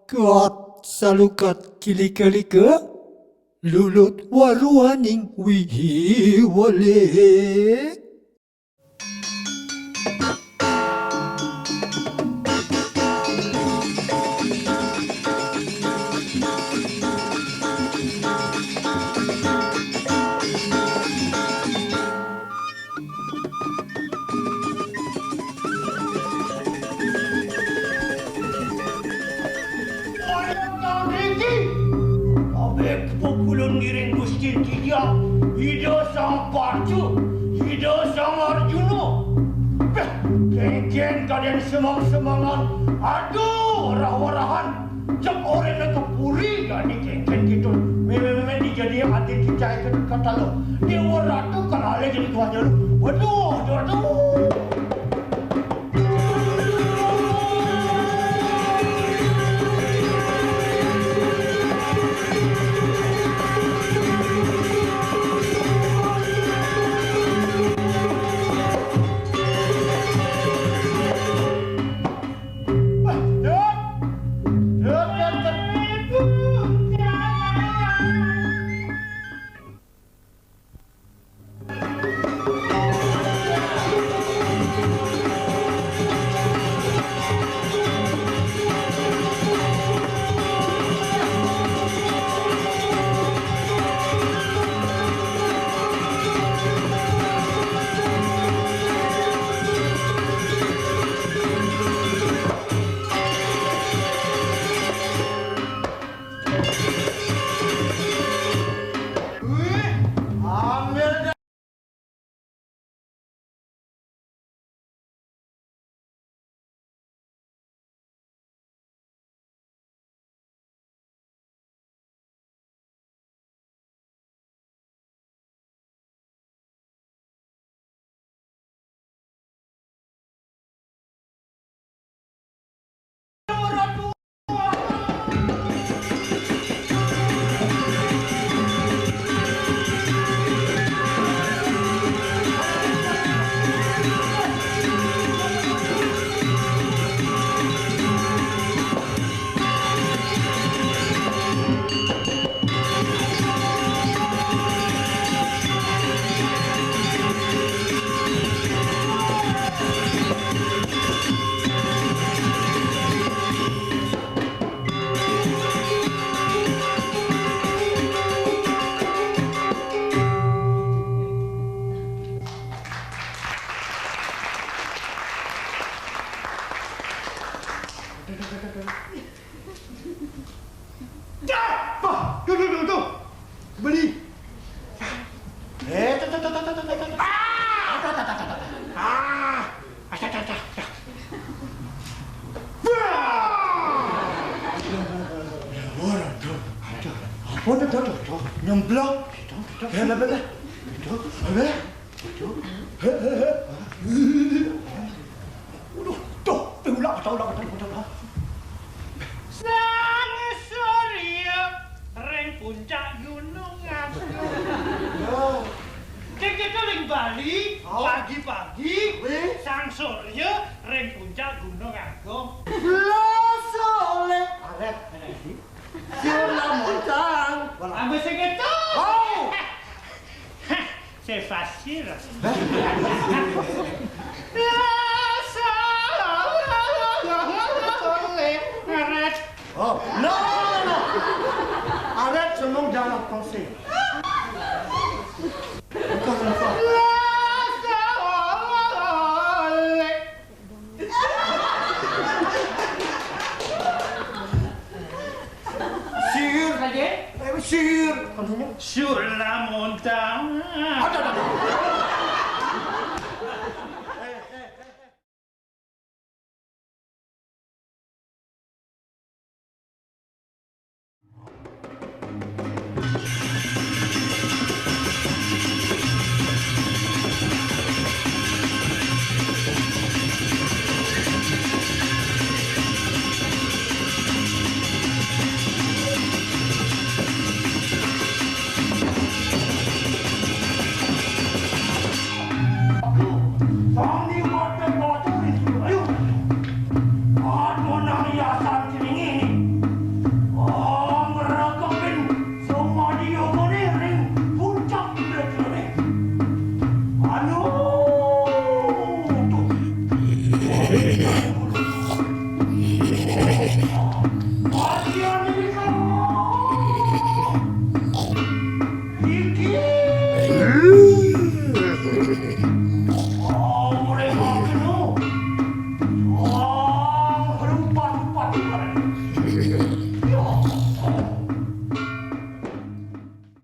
Kat salukat kilika-lika, lulut waruaning wihi wale. Hidup sang Parcu, hidup sang Arjuna. Kengken kalian semang-semangan, aduh warah-warahan. Cak orang nak kepuri kan ni kengken gitu. Memang dijadi hati kita ke Kartala. Dia warah tu kalau ada jadi tuan jalu. Waduh. Bali, pagi-pagi, sang surya, ring puncak gunung agung. Soleh, arek, sur la montagne. Ambil segitu. Oh, c'est facile. Oh, non. Arrête ce manque d'arrière-pensée. Encore une fois. Sur la montagne. Attends.